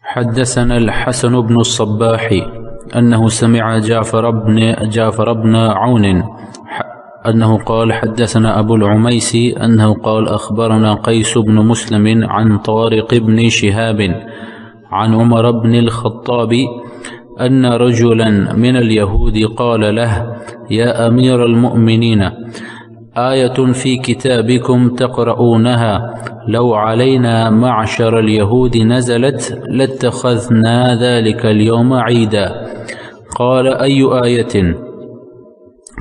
حدثنا الحسن بن الصباح أنه سمع جعفر بن عون أنه قال حدثنا أبو العميس أنه قال أخبرنا قيس بن مسلم عن طارق بن شهاب عن عمر بن الخطاب أن رجلا من اليهود قال له يا أمير المؤمنين آية في كتابكم تقرؤونها لو علينا معشر اليهود نزلت لاتخذنا ذلك اليوم عيدا. قال أي آية؟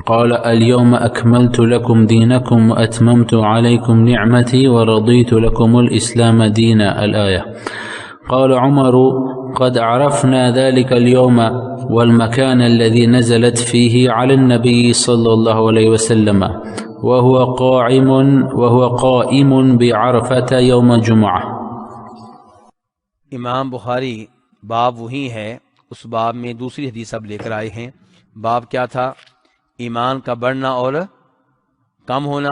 قال اليوم أكملت لكم دينكم وأتممت عليكم نعمتي ورضيت لكم الإسلام دينا الآية. قال عمر قد عرفنا ذلك اليوم والمكان الذي نزلت فيه على النبي صلى الله عليه وسلم وهو قائم بعرفة يوم جمعة. امام بخاری باب وہی ہے، اس باب میں دوسری حدیث اب لے کر آئے ہیں۔ باب کیا تھا؟ ایمان کا بڑھنا اور کم ہونا،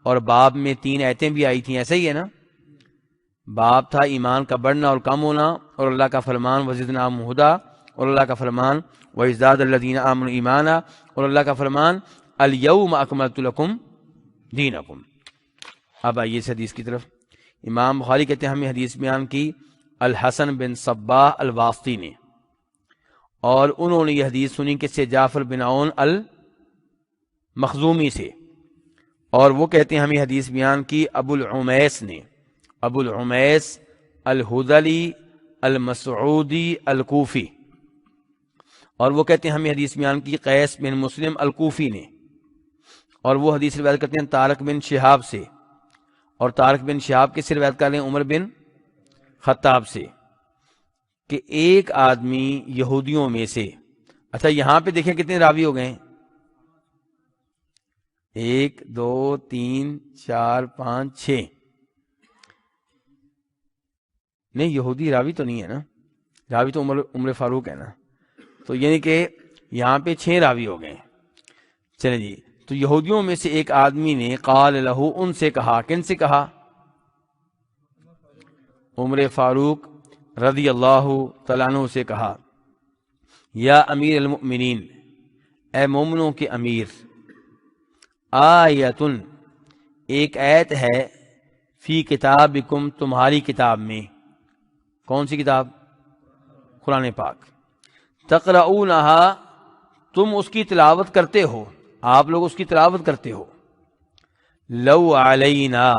اور باب میں 3 آیتیں بھی آئی تھیں، ایسا ہی ہے نا؟ باب تھا ایمان کا بڑھنا اور کم ہونا، اور اللہ کا فرمان وزدناہم ھدی، اور اللہ کا فرمان وازداد الذین آمنوا ایمانا، اور اللہ کا فرمان الیوم اکملت لکم دینکم۔ اب آئیے اس حدیث کی طرف۔ امام بخاری کہتے ہیں ہمیں حدیث بیان کی الحسن بن صباح الواسطی نے، اور انہوں نے یہ حدیث سنی کس سے؟ جعفر بن عون المخزومی سے، اور وہ کہتے ہیں ہمیں حدیث بیان کی ابو العمیس نے، ابو العمیس الہذلی المسعودی الکوفی، اور وہ کہتے ہیں ہمیں حدیث بیان کی قیس بن مسلم الکوفی نے، اور وہ حدیث روایت کرتے ہیں طارق بن شہاب سے، اور طارق بن شہاب کس سے روایت کر رہے ہیں؟ عمر بن خطاب سے، کہ ایک آدمی یہودیوں میں سے، اچھا یہاں پہ دیکھیں کتنے راوی ہو گئے ہیں؟ 1 2 3 4 5 6، نہیں یہودی راوی تو نہیں ہے نا، راوی تو عمر فاروق ہے نا، تو یعنی کہ یہاں پہ 6 راوی ہو گئے ہیں۔ چلیں جی، تو یہودیوں میں سے ایک آدمی نے قال لہو، ان سے کہا، کن سے کہا؟ عمر فاروق رضی اللہ تعالیٰ عنہ سے کہا، یا امیر المؤمنین، اے مومنوں کے امیر، آیتن، ایک آیت ہے، فی کتابکم، تمہاری کتاب میں، کون سی کتاب؟ قرآن پاک، تقرؤونہا، تم اس کی تلاوت کرتے ہو، آپ لوگ اس کی تلاوت کرتے ہو، لو علینا،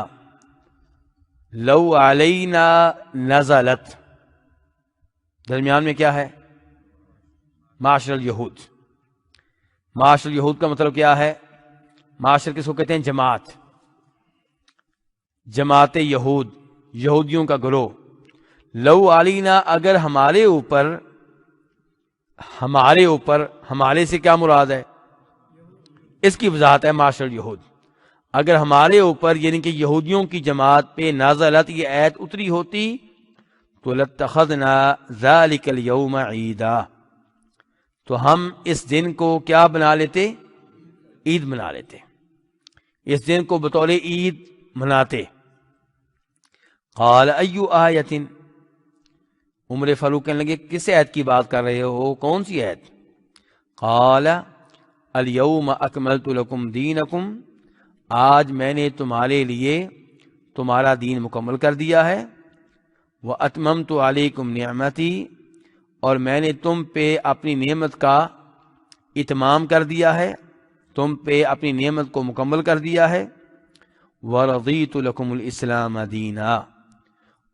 لو علینا نزلت، درمیان میں کیا ہے؟ معاشر الیہود۔ معاشر الیہود کا مطلب کیا ہے؟ معاشر کس کو کہتے ہیں؟ جماعت، جماعت یہود، یہودیوں کا گروہ۔ لو علینا، اگر ہمارے اوپر، ہمارے اوپر، ہمارے سے کیا مراد ہے؟ اس کی وضاحت ہے معاشر الیہود، اگر ہمارے اوپر یعنی کہ یہودیوں کی جماعت پہ نازلت، یہ آیت اتری ہوتی، تو لاتخذنا ذلک الیوم عیدا، تو ہم اس دن کو کیا بنا لیتے؟ عید بنا لیتے، اس دن کو بطور عید مناتے۔ قال ای آیت، عمر فاروق کہنے لگے کس آیت کی بات کر رہے ہو؟ کون سی آیت؟ قال الیوم اکملت لکم دینکم، آج میں نے تمہارے لیے تمہارا دین مکمل کر دیا ہے، واتممت علیکم نعمتی، اور میں نے تم پہ اپنی نعمت کا اتمام کر دیا ہے، تم پہ اپنی نعمت کو مکمل کر دیا ہے، ورضیت لکم الاسلام دینا،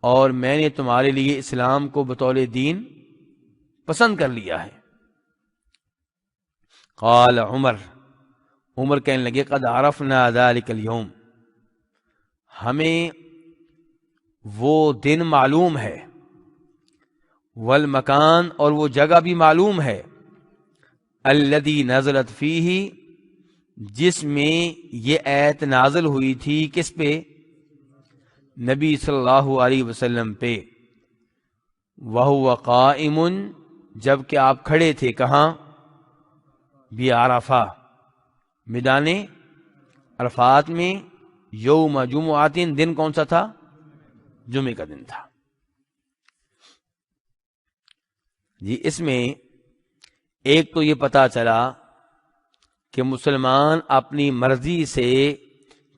اور میں نے تمہارے لیے اسلام کو بطور دین پسند کر لیا ہے۔ قال عمر، عمر کہنے لگے قد عرفنا ذلک اليوم، ہمیں وہ دن معلوم ہے، والمکان، اور وہ جگہ بھی معلوم ہے، الذی نزلت فیہ، جس میں یہ آیت نازل ہوئی تھی، کس پہ؟ نبی صلی اللہ علیہ وسلم پہ، وہو قائم، جب کہ آپ کھڑے تھے کہاں؟ بعرفہ، میدان عرفات میں، یوم جمعۃ، دن کون سا تھا؟ جمعے کا دن تھا۔ جی اس میں ایک تو یہ پتا چلا کہ مسلمان اپنی مرضی سے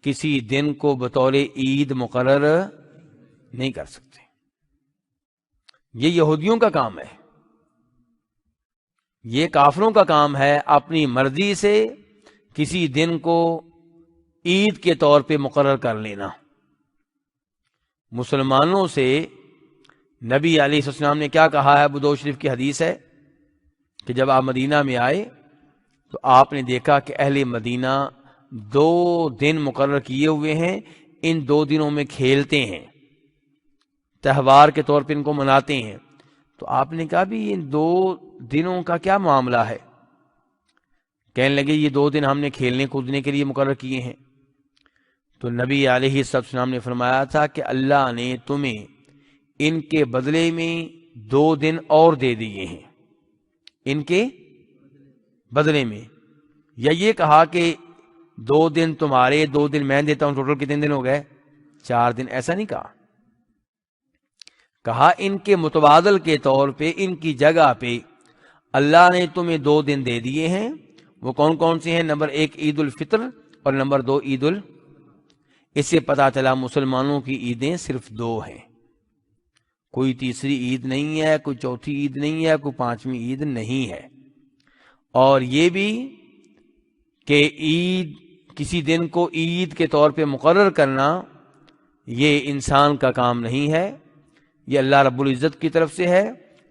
کسی دن کو بطور عید مقرر نہیں کر سکتے، یہ یہودیوں کا کام ہے، یہ کافروں کا کام ہے اپنی مرضی سے کسی دن کو عید کے طور پہ مقرر کر لینا۔ مسلمانوں سے نبی علیہ السلام نے کیا کہا ہے؟ ابو داؤد شریف کی حدیث ہے کہ جب آپ مدینہ میں آئے تو آپ نے دیکھا کہ اہل مدینہ 2 دن مقرر کیے ہوئے ہیں، ان 2 دنوں میں کھیلتے ہیں، تہوار کے طور پہ ان کو مناتے ہیں۔ تو آپ نے کہا بھی ان 2 دنوں کا کیا معاملہ ہے؟ کہنے لگے یہ 2 دن ہم نے کھیلنے کودنے کے لیے مقرر کیے ہیں۔ تو نبی علیہ السلام نے فرمایا تھا کہ اللہ نے تمہیں ان کے بدلے میں 2 دن اور دے دیے ہیں، ان کے بدلے میں، یا یہ کہا کہ 2 دن تمہارے 2 دن میں دیتا ہوں، ٹوٹل کتنے دن ہو گئے؟ 4 دن۔ ایسا نہیں کہا ان کے متبادل کے طور پہ ان کی جگہ پہ اللہ نے تمہیں 2 دن دے دیے ہیں۔ وہ کون کون سے ہیں؟ نمبر 1 عید الفطر اور نمبر 2 عید اس سے پتا چلا مسلمانوں کی عیدیں صرف 2 ہیں، کوئی تیسری عید نہیں ہے، کوئی چوتھی عید نہیں ہے، کوئی 5ویں عید نہیں ہے۔ اور یہ بھی کہ عید کسی دن کو عید کے طور پہ مقرر کرنا یہ انسان کا کام نہیں ہے، یہ اللہ رب العزت کی طرف سے ہے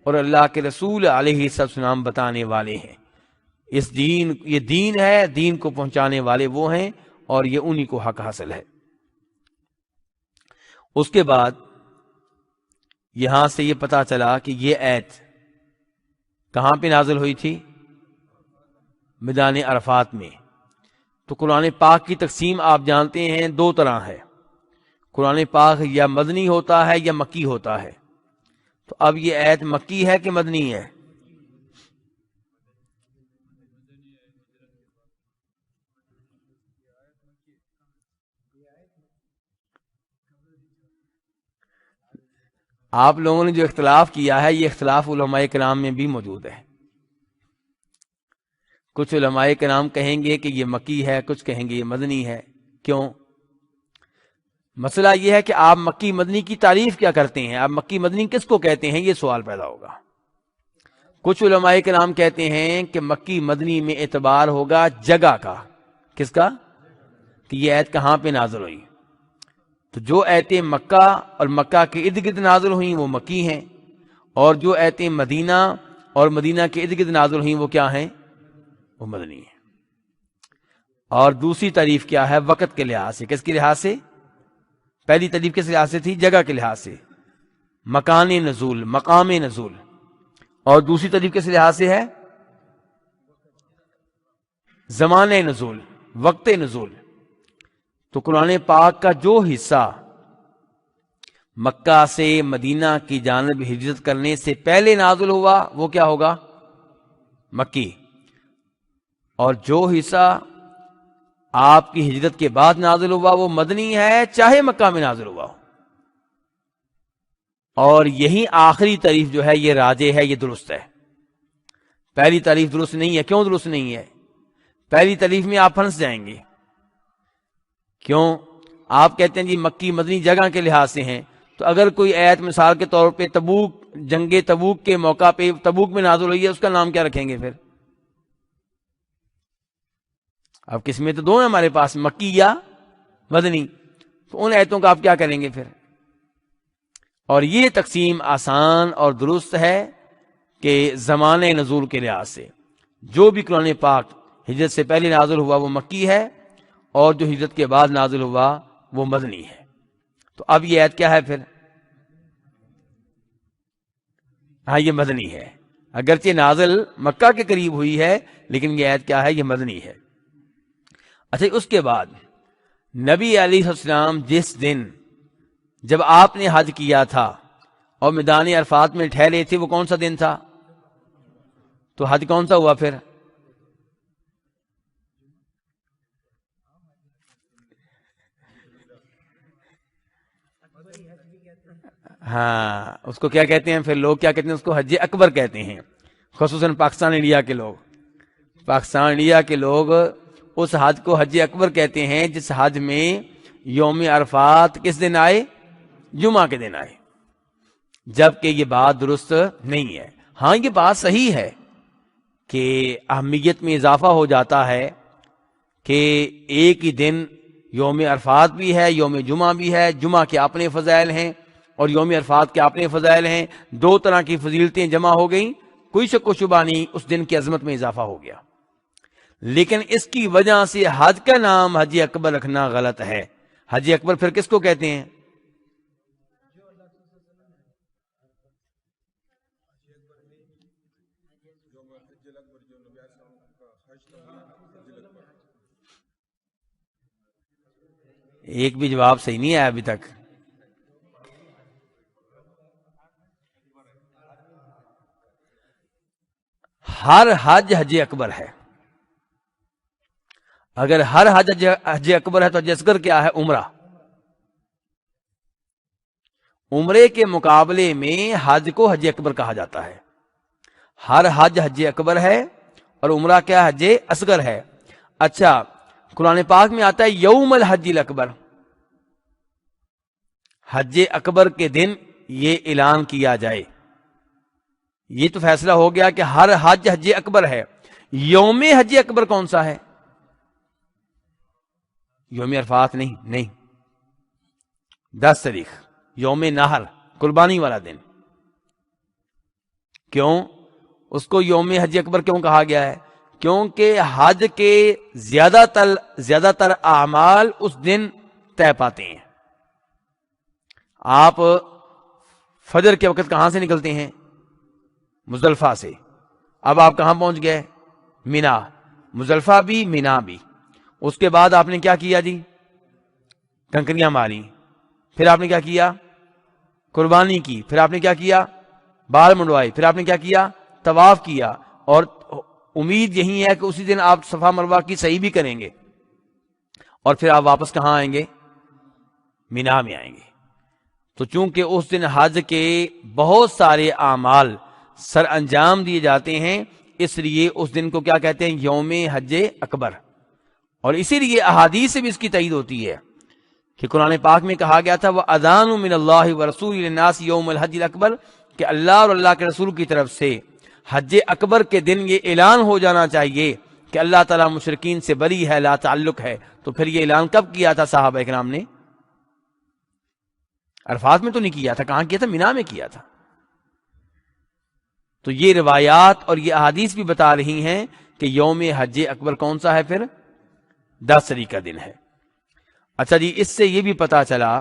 اور اللہ کے رسول علیہ السلام بتانے والے ہیں۔ یہ دین ہے، دین کو پہنچانے والے وہ ہیں اور یہ انہی کو حق حاصل ہے۔ اس کے بعد یہاں سے یہ پتا چلا کہ یہ آیت کہاں پہ نازل ہوئی تھی؟ میدان عرفات میں۔ تو قرآن پاک کی تقسیم آپ جانتے ہیں 2 طرح ہے، قرآن پاک یا مدنی ہوتا ہے یا مکی ہوتا ہے۔ تو اب یہ آیت مکی ہے کہ مدنی ہے؟ آپ لوگوں نے جو اختلاف کیا ہے یہ اختلاف علماء کرام میں بھی موجود ہے۔ کچھ علماء کرام کہیں گے کہ یہ مکی ہے، کچھ کہیں گے یہ مدنی ہے۔ کیوں؟ مسئلہ یہ ہے کہ آپ مکی مدنی کی تعریف کیا کرتے ہیں، آپ مکی مدنی کس کو کہتے ہیں، یہ سوال پیدا ہوگا۔ کچھ علماء کرام کہتے ہیں کہ مکی مدنی میں اعتبار ہوگا جگہ کا۔ کس کا؟ کہ یہ آیت کہاں پہ نازل ہوئی۔ تو جو آیتیں مکہ اور مکہ کے ارد گرد نازل ہوئیں وہ مکی ہیں، اور جو آیتیں مدینہ اور مدینہ کے ارد گرد نازل ہوئیں وہ کیا ہیں؟ وہ مدنی ہیں۔ اور دوسری تعریف کیا ہے؟ وقت کے لحاظ سے۔ کس کے لحاظ سے؟ پہلی تعریف کس لحاظ سے تھی؟ جگہ کے لحاظ سے، مکان نزول، مقام نزول۔ اور دوسری تعریف کس لحاظ سے ہے؟ زمان نزول، وقت نزول۔ تو قرآن پاک کا جو حصہ مکہ سے مدینہ کی جانب ہجرت کرنے سے پہلے نازل ہوا وہ کیا ہوگا؟ مکی۔ اور جو حصہ آپ کی ہجرت کے بعد نازل ہوا وہ مدنی ہے، چاہے مکہ میں نازل ہوا ہو۔ اور یہی آخری تعریف جو ہے یہ راجح ہے، یہ درست ہے۔ پہلی تعریف درست نہیں ہے۔ کیوں درست نہیں ہے؟ پہلی تعریف میں آپ پھنس جائیں گے۔ کیوں؟ آپ کہتے ہیں جی مکی مدنی جگہ کے لحاظ سے ہیں، تو اگر کوئی آیت مثال کے طور پہ تبوک، جنگ تبوک کے موقع پہ تبوک میں نازل ہوئی ہے، اس کا نام کیا رکھیں گے پھر؟ اب قسمیں تو 2 ہیں ہمارے پاس، مکی یا مدنی، تو ان آیتوں کا آپ کیا کریں گے پھر؟ اور یہ تقسیم آسان اور درست ہے کہ زمانے نزول کے لحاظ سے جو بھی قرآن پاک ہجرت سے پہلے نازل ہوا وہ مکی ہے، اور جو ہجرت کے بعد نازل ہوا وہ مدنی ہے۔ تو اب یہ آیت کیا ہے پھر؟ ہاں یہ مدنی ہے، اگرچہ نازل مکہ کے قریب ہوئی ہے لیکن یہ آیت کیا ہے؟ یہ مدنی ہے۔ اچھا، اس کے بعد نبی علیہ السلام جس دن جب آپ نے حج کیا تھا اور میدان عرفات میں ٹھہرے تھے وہ کون سا دن تھا؟ تو حج کون سا ہوا پھر؟ ہاں اس کو کیا کہتے ہیں پھر لوگ کیا کہتے ہیں اس کو حج اکبر کہتے ہیں، خصوصاً پاکستان انڈیا کے لوگ۔ پاکستان انڈیا کے لوگ اس حج کو حج اکبر کہتے ہیں جس حج میں یوم عرفات کس دن آئے؟ جمعہ کے دن آئے، جبکہ یہ بات درست نہیں ہے۔ ہاں یہ بات صحیح ہے کہ اہمیت میں اضافہ ہو جاتا ہے کہ ایک ہی دن یوم عرفات بھی ہے، یوم جمعہ بھی ہے، جمعہ کے اپنے فضائل ہیں اور یوم عرفات کے اپنے فضائل ہیں، دو طرح کی فضیلتیں جمع ہو گئیں، کوئی شک و شبہ نہیں اس دن کی عظمت میں اضافہ ہو گیا۔ لیکن اس کی وجہ سے حج کا نام حج اکبر رکھنا غلط ہے۔ حج اکبر پھر کس کو کہتے ہیں؟ ایک بھی جواب صحیح نہیں آیا ابھی تک۔ ہر حج حج اکبر ہے۔ اگر ہر حج حج اکبر ہے تو حج اصغر کیا ہے؟ عمرہ۔ عمرے کے مقابلے میں حج کو حج اکبر کہا جاتا ہے۔ ہر حج حج اکبر ہے اور عمرہ کیا حج اصغر ہے۔ اچھا قرآن پاک میں آتا ہے یوم الحج الاکبر، حج اکبر کے دن یہ اعلان کیا جائے، یہ تو فیصلہ ہو گیا کہ ہر حج حج اکبر ہے۔ یوم حج اکبر کون سا ہے؟ یوم عرفات نہیں 10 تاریخ یوم نحر، قربانی والا دن۔ کیوں اس کو یوم حج اکبر کیوں کہا گیا ہے؟ کیونکہ حج کے زیادہ تر اعمال اس دن طے پاتے ہیں۔ آپ فجر کے وقت کہاں سے نکلتے ہیں؟ مزدلفہ سے۔ اب آپ کہاں پہنچ گئے؟ مینا۔ مزدلفہ بھی مینا بھی۔ اس کے بعد آپ نے کیا کیا جی؟ کنکریاں ماری۔ پھر آپ نے کیا کیا؟ قربانی کی۔ پھر آپ نے کیا کیا؟ بال منڈوائے۔ پھر آپ نے کیا کیا؟ طواف کیا۔ اور امید یہی ہے کہ اسی دن آپ صفا مروہ کی سعی بھی کریں گے اور پھر آپ واپس کہاں آئیں گے؟ مینا میں آئیں گے۔ تو چونکہ اس دن حج کے بہت سارے اعمال سر انجام دیے جاتے ہیں، اس لیے اس دن کو کیا کہتے ہیں؟ یوم حج اکبر۔ اور اسی لیے احادیث سے بھی اس کی تائید ہوتی ہے کہ قرآن پاک میں کہا گیا تھا وَأَذَانٌ مِّنَ اللَّهِ وَرَسُولِهِ لِلنَّاسِ يَوْمَ الْحَجِّ الْأَكْبَرِ، کہ اللہ اور اللہ کے رسول کی طرف سے حج اکبر کے دن یہ اعلان ہو جانا چاہیے کہ اللہ تعالیٰ مشرکین سے بری ہے، لا تعلق ہے۔ تو پھر یہ اعلان کب کیا تھا صحابہ اکرام نے؟ عرفات میں تو نہیں کیا تھا، کہاں کیا تھا؟ مینا میں کیا تھا۔ تو یہ روایات اور یہ احادیث بھی بتا رہی ہیں کہ یوم حج اکبر کون سا ہے؟ پھر 10 تاریخ کا دن ہے۔ اچھا جی، اس سے یہ بھی پتا چلا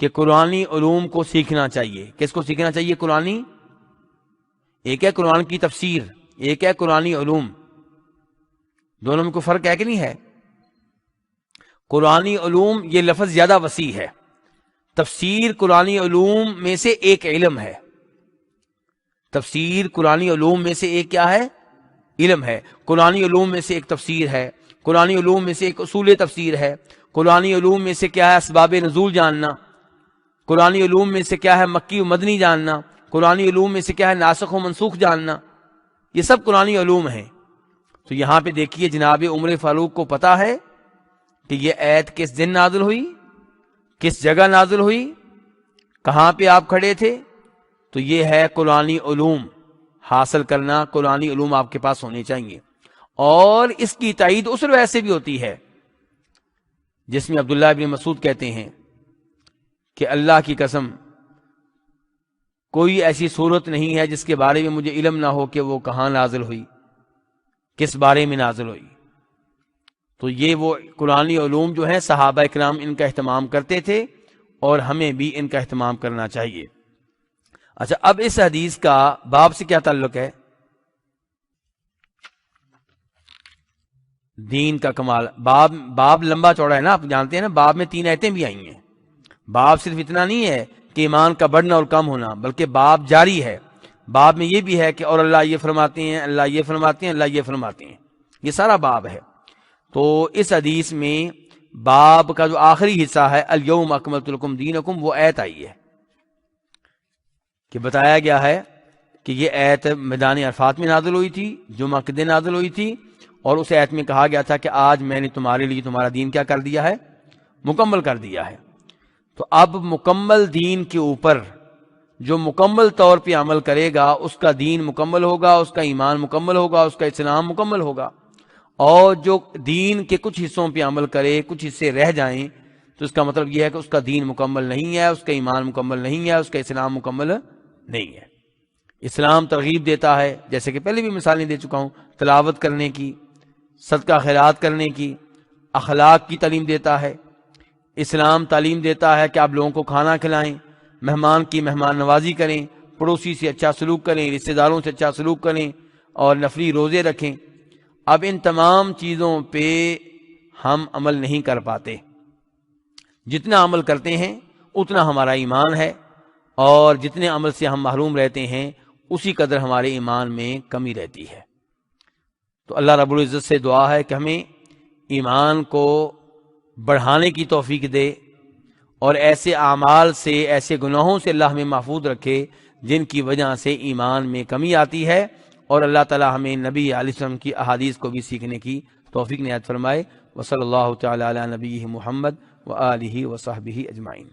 کہ قرآنی علوم کو سیکھنا چاہیے۔ کس کو سیکھنا چاہیے؟ قرآنی، ایک ہے قرآن کی تفسیر، ایک ہے قرآنی علوم، دونوں میں کوئی فرق ہے کہ نہیں ہے؟ قرآنی علوم یہ لفظ زیادہ وسیع ہے، تفسیر قرآنی علوم میں سے ایک علم ہے۔ تفسیر قرآنی علوم میں سے ایک کیا ہے؟ علم ہے۔ قرآنی علوم میں سے ایک تفسیر ہے، قرآنی علوم میں سے ایک اصول تفسیر ہے، قرآنی علوم میں سے کیا ہے؟ اسباب نزول جاننا، قرآنی علوم میں سے کیا ہے؟ مکی و مدنی جاننا، قرآنی علوم میں سے کیا ہے؟ ناسخ و منسوخ جاننا۔ یہ سب قرآنی علوم ہیں۔ تو یہاں پہ دیکھیے جناب عمر فاروق کو پتا ہے کہ یہ آیت کس دن نازل ہوئی، کس جگہ نازل ہوئی، کہاں پہ آپ کھڑے تھے۔ تو یہ ہے قرآنی علوم حاصل کرنا، قرآنی علوم آپ کے پاس ہونے چاہیے۔ اور اس کی تائید اس روایت سے بھی ہوتی ہے جس میں عبداللہ ابن مسعود کہتے ہیں کہ اللہ کی قسم کوئی ایسی صورت نہیں ہے جس کے بارے میں مجھے علم نہ ہو کہ وہ کہاں نازل ہوئی، کس بارے میں نازل ہوئی۔ تو یہ وہ قرآنی علوم جو ہیں صحابہ اکرام ان کا اہتمام کرتے تھے اور ہمیں بھی ان کا اہتمام کرنا چاہیے۔ اچھا اب اس حدیث کا باب سے کیا تعلق ہے؟ دین کا کمال۔ باب لمبا چوڑا ہے نا، آپ جانتے ہیں نا، باب میں 3 آیتیں بھی آئی ہیں۔ باب صرف اتنا نہیں ہے کہ ایمان کا بڑھنا اور کم ہونا، بلکہ باب جاری ہے۔ باب میں یہ بھی ہے کہ اور اللہ یہ فرماتے ہیں، اللہ یہ فرماتے ہیں، اللہ یہ فرماتے ہیں، یہ سارا باب ہے۔ تو اس حدیث میں باب کا جو آخری حصہ ہے الیوم اکملت لکم دینکم، وہ آیت آئی ہے کہ بتایا گیا ہے کہ یہ آیت میدان عرفات میں نازل ہوئی تھی، جمعہ کے دن نازل ہوئی تھی، اور اس آیت میں کہا گیا تھا کہ آج میں نے تمہارے لیے تمہارا دین کیا کر دیا ہے؟ مکمل کر دیا ہے۔ تو اب مکمل دین کے اوپر جو مکمل طور پہ عمل کرے گا اس کا دین مکمل ہوگا، اس کا ایمان مکمل ہوگا، اس کا اسلام مکمل ہوگا، اور جو دین کے کچھ حصوں پہ عمل کرے، کچھ حصے رہ جائیں، تو اس کا مطلب یہ ہے کہ اس کا دین مکمل نہیں ہے، اس کا ایمان مکمل نہیں ہے، اس کا اسلام مکمل نہیں ہے۔ اسلام ترغیب دیتا ہے، جیسے کہ پہلے بھی مثالیں دے چکا ہوں، تلاوت کرنے کی، صدقہ خیرات کرنے کی، اخلاق کی تعلیم دیتا ہے۔ اسلام تعلیم دیتا ہے کہ آپ لوگوں کو کھانا کھلائیں، مہمان کی مہمان نوازی کریں، پڑوسی سے اچھا سلوک کریں، رشتہ داروں سے اچھا سلوک کریں، اور نفلی روزے رکھیں۔ اب ان تمام چیزوں پہ ہم عمل نہیں کر پاتے، جتنا عمل کرتے ہیں اتنا ہمارا ایمان ہے، اور جتنے عمل سے ہم محروم رہتے ہیں اسی قدر ہمارے ایمان میں کمی رہتی ہے۔ تو اللہ رب العزت سے دعا ہے کہ ہمیں ایمان کو بڑھانے کی توفیق دے، اور ایسے اعمال سے، ایسے گناہوں سے اللہ ہمیں محفوظ رکھے جن کی وجہ سے ایمان میں کمی آتی ہے، اور اللہ تعالی ہمیں نبی علیہ السلام کی احادیث کو بھی سیکھنے کی توفیق عنایت فرمائے۔ وصلی اللہ تعالی علی نبیہ محمد وآلہ وصحبہ اجمعین۔